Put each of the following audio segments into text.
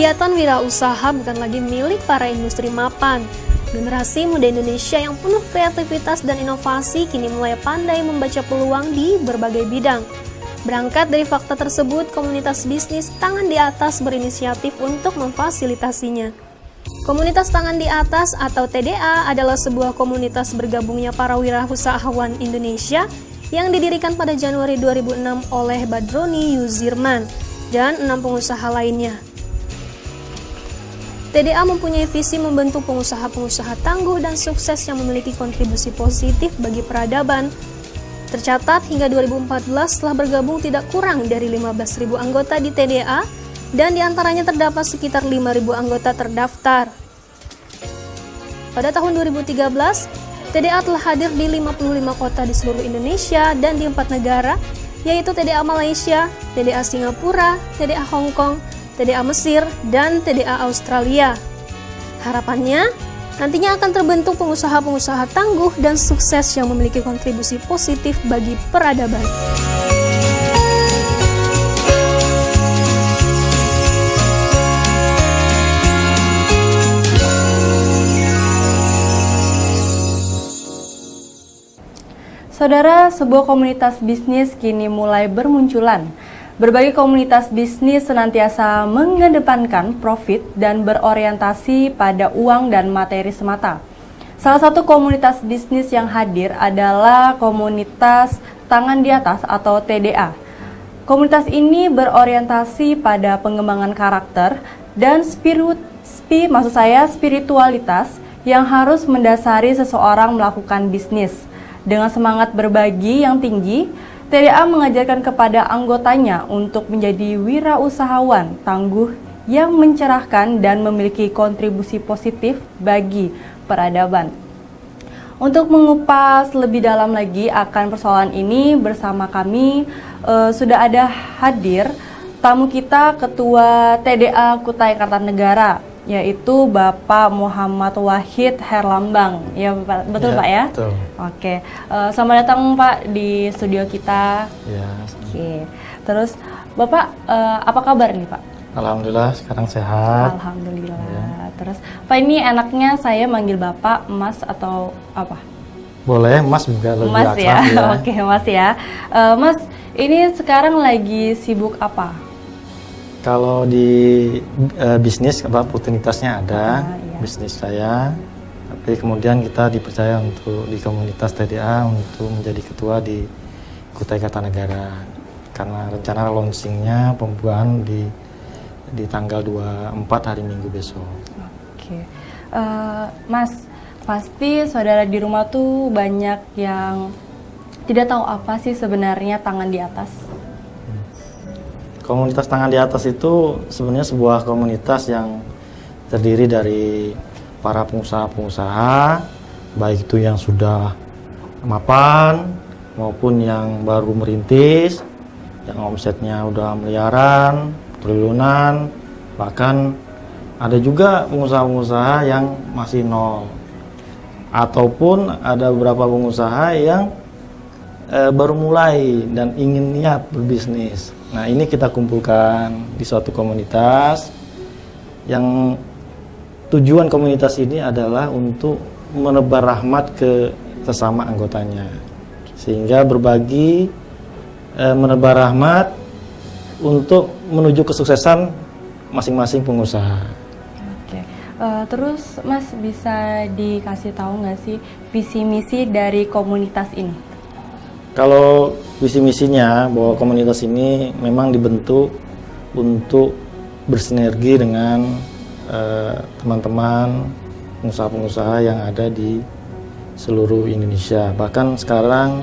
Kegiatan wirausaha bukan lagi milik para industri mapan. Generasi muda Indonesia yang penuh kreativitas dan inovasi kini mulai pandai membaca peluang di berbagai bidang. Berangkat dari fakta tersebut, komunitas bisnis Tangan di Atas berinisiatif untuk memfasilitasinya. Komunitas Tangan di Atas atau TDA adalah sebuah komunitas bergabungnya para wirausahawan Indonesia yang didirikan pada Januari 2006 oleh Badroni Yuzirman dan 6 pengusaha lainnya. TDA mempunyai visi membentuk pengusaha-pengusaha tangguh dan sukses yang memiliki kontribusi positif bagi peradaban. Tercatat hingga 2014 telah bergabung tidak kurang dari 15.000 anggota di TDA dan diantaranya terdapat sekitar 5.000 anggota terdaftar. Pada tahun 2013, TDA telah hadir di 55 kota di seluruh Indonesia dan di 4 negara, yaitu TDA Malaysia, TDA Singapura, TDA Hong Kong, TDA Mesir, dan TDA Australia. Harapannya, nantinya akan terbentuk pengusaha-pengusaha tangguh dan sukses yang memiliki kontribusi positif bagi peradaban. Saudara, sebuah komunitas bisnis kini mulai bermunculan. Berbagai komunitas bisnis senantiasa mengedepankan profit dan berorientasi pada uang dan materi semata. Salah satu komunitas bisnis yang hadir adalah komunitas Tangan di Atas atau TDA. Komunitas ini berorientasi pada pengembangan karakter dan spiritualitas yang harus mendasari seseorang melakukan bisnis. Dengan semangat berbagi yang tinggi, TDA mengajarkan kepada anggotanya untuk menjadi wirausahawan tangguh yang mencerahkan dan memiliki kontribusi positif bagi peradaban. Untuk mengupas lebih dalam lagi akan persoalan ini, bersama kami sudah ada hadir tamu kita Ketua TDA Kutai Kartanegara, yaitu Bapak Muhammad Wahid Herlambang. Ya, betul Pak ya? Betul. Oke, selamat datang Pak di studio kita. Ya. Oke, terus Bapak apa kabar nih Pak? Alhamdulillah sekarang sehat. Alhamdulillah. Ya. Terus Pak, ini enaknya saya manggil Bapak Mas atau apa? Boleh, Mas juga lebih Mas akrab ya. ya. Oke, Mas ya. Mas, ini sekarang lagi sibuk apa? Kalau di bisnis, rutinitasnya ada, iya. bisnis saya. Tapi kemudian kita dipercaya untuk di komunitas TDA untuk menjadi ketua di Kutai Kartanegara. Karena rencana launchingnya pembukaan di tanggal 24 hari Minggu besok. Oke, Mas, pasti saudara di rumah tuh banyak yang tidak tahu apa sih sebenarnya Tangan di Atas. Komunitas Tangan di Atas itu sebenarnya sebuah komunitas yang terdiri dari para pengusaha-pengusaha, baik itu yang sudah mapan maupun yang baru merintis, yang omsetnya udah miliaran, triliunan, bahkan ada juga pengusaha-pengusaha yang masih nol, ataupun ada beberapa pengusaha yang baru mulai dan ingin niat berbisnis. Nah, ini kita kumpulkan di suatu komunitas yang tujuan komunitas ini adalah untuk menebar rahmat ke sesama anggotanya, sehingga berbagi, menebar rahmat untuk menuju kesuksesan masing-masing pengusaha. Oke, terus Mas bisa dikasih tahu nggak sih visi misi dari komunitas ini? Kalau visi misinya bahwa komunitas ini memang dibentuk untuk bersinergi dengan teman-teman pengusaha-pengusaha yang ada di seluruh Indonesia. Bahkan sekarang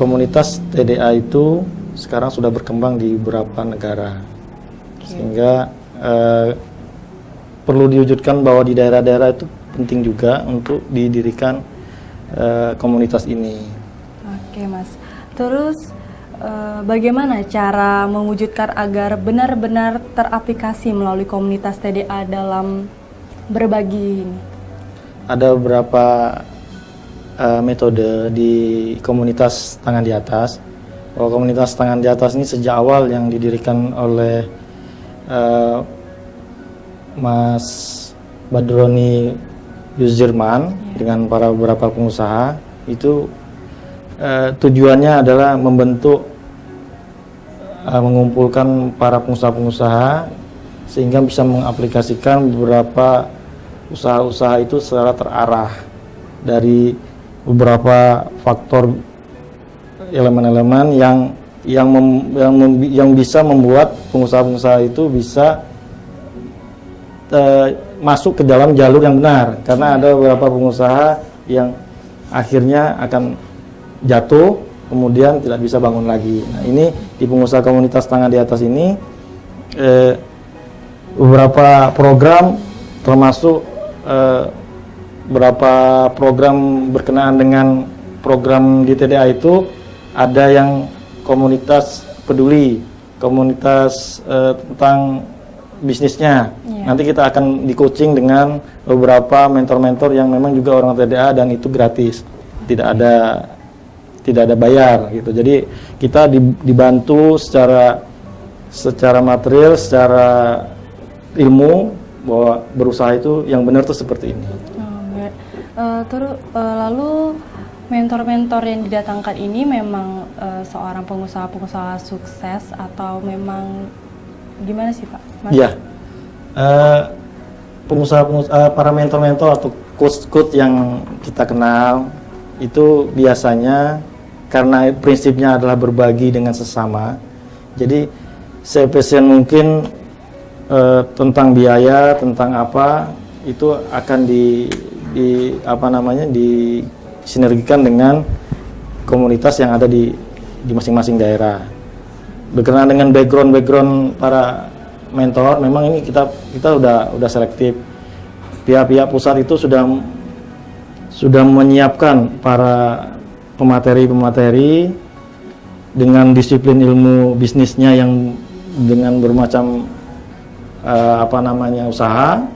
komunitas TDA itu sekarang sudah berkembang di beberapa negara. Sehingga perlu diwujudkan bahwa di daerah-daerah itu penting juga untuk didirikan komunitas ini. Oke Mas, terus bagaimana cara mewujudkan agar benar-benar teraplikasi melalui komunitas TDA dalam berbagi ini? Ada beberapa metode di komunitas Tangan di Atas. Bahwa komunitas Tangan di Atas ini sejak awal yang didirikan oleh eh, Mas Badroni Yuzirman dengan para beberapa pengusaha itu tujuannya adalah membentuk mengumpulkan para pengusaha-pengusaha sehingga bisa mengaplikasikan beberapa usaha-usaha itu secara terarah dari beberapa faktor elemen-elemen yang bisa membuat pengusaha-pengusaha itu bisa masuk ke dalam jalur yang benar, karena ada beberapa pengusaha yang akhirnya akan jatuh kemudian tidak bisa bangun lagi. Nah, ini di pengusaha komunitas tangga di atas ini beberapa program termasuk beberapa program berkenaan dengan program di TDA itu ada yang komunitas peduli, komunitas tentang bisnisnya. Nanti kita akan di-coaching dengan beberapa mentor-mentor yang memang juga orang TDA dan itu gratis. Tidak ada bayar gitu. Jadi kita dibantu secara material, secara ilmu bahwa berusaha itu yang benar tuh seperti ini. Lalu mentor-mentor yang didatangkan ini memang seorang pengusaha-pengusaha sukses atau memang gimana sih Pak? Iya, pengusaha-pengusaha, para mentor-mentor atau coach-coach yang kita kenal itu biasanya karena prinsipnya adalah berbagi dengan sesama. Jadi seefisien mungkin tentang biaya, tentang apa itu akan disinergikan dengan komunitas yang ada di masing-masing daerah. Berkenaan dengan background para mentor, memang ini kita udah selektif. Pihak-pihak pusat itu sudah menyiapkan para pemateri dengan disiplin ilmu bisnisnya yang dengan bermacam usaha.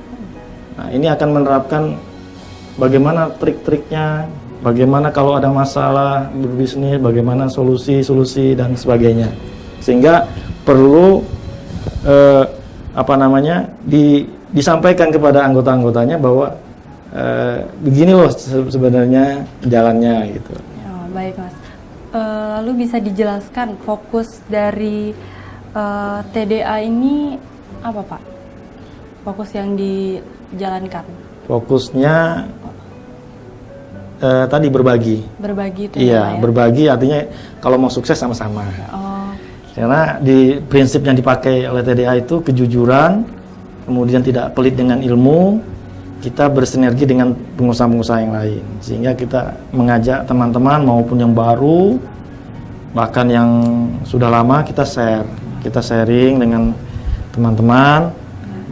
Nah, ini akan menerapkan bagaimana trik-triknya, bagaimana kalau ada masalah berbisnis, bagaimana solusi dan sebagainya. Sehingga perlu disampaikan kepada anggota-anggotanya bahwa begini loh sebenarnya jalannya gitu. Oh, baik Mas. Lalu bisa dijelaskan fokus dari TDA ini apa Pak? Fokus yang dijalankan? Fokusnya tadi berbagi. Berbagi itu iya, ya? Berbagi artinya kalau mau sukses sama-sama. Oh. Karena di prinsip yang dipakai oleh TDA itu kejujuran, kemudian tidak pelit dengan ilmu, kita bersinergi dengan pengusaha-pengusaha yang lain. Sehingga kita mengajak teman-teman maupun yang baru, bahkan yang sudah lama kita sharing dengan teman-teman.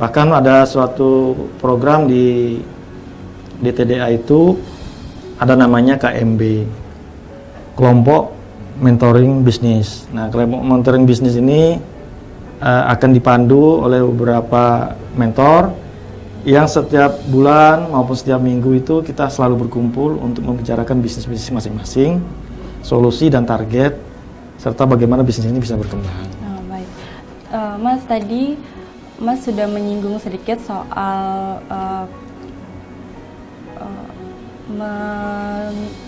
Bahkan ada suatu program di TDA itu ada namanya KMB, kelompok mentoring bisnis. Nah, kelompok mentoring bisnis ini akan dipandu oleh beberapa mentor yang setiap bulan maupun setiap minggu itu kita selalu berkumpul untuk membicarakan bisnis-bisnis masing-masing, solusi dan target, serta bagaimana bisnis ini bisa berkembang. Oh, baik. Mas, tadi Mas sudah menyinggung sedikit soal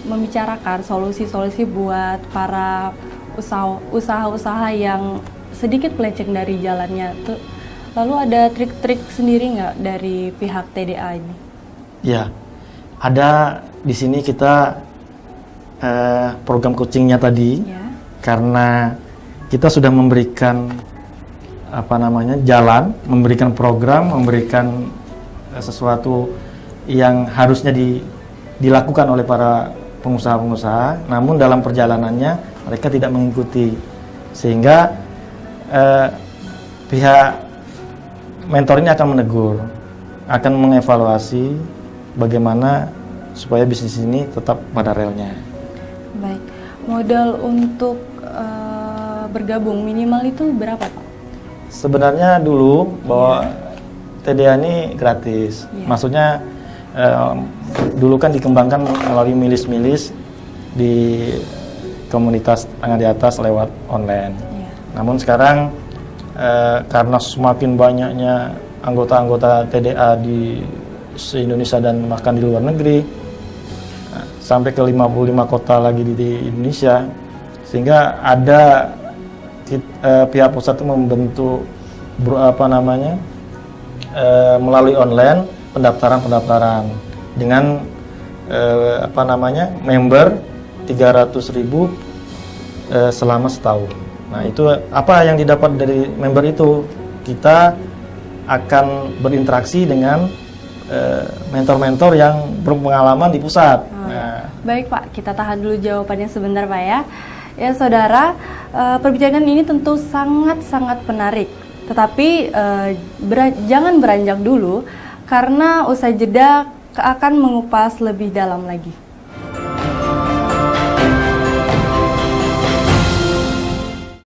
membicarakan solusi-solusi buat para usaha-usaha yang sedikit melenceng dari jalannya. Lalu ada trik-trik sendiri nggak dari pihak TDA ini? Ya, ada di sini kita program coachingnya tadi, ya. Karena kita sudah memberikan jalan, memberikan program, memberikan sesuatu yang harusnya dilakukan oleh para pengusaha-pengusaha, namun dalam perjalanannya mereka tidak mengikuti, sehingga pihak mentor ini akan menegur, akan mengevaluasi bagaimana supaya bisnis ini tetap pada relnya. Baik, modal untuk bergabung minimal itu berapa Pak? Sebenarnya dulu bahwa TDA ini gratis, maksudnya dulu kan dikembangkan melalui milis-milis di komunitas tangga di atas lewat online. Namun sekarang karena semakin banyaknya anggota-anggota TDA di se-Indonesia dan bahkan di luar negeri, sampai ke 55 kota lagi di Indonesia, sehingga ada pihak pusat itu membentuk melalui online pendaftaran dengan member 300.000 selama setahun. Nah, itu apa yang didapat dari member itu? Kita akan berinteraksi dengan mentor-mentor yang berpengalaman di pusat. Baik Pak, kita tahan dulu jawabannya sebentar Pak ya. Ya saudara, perbincangan ini tentu sangat-sangat menarik. Tetapi jangan beranjak dulu, karena usai jeda akan mengupas lebih dalam lagi.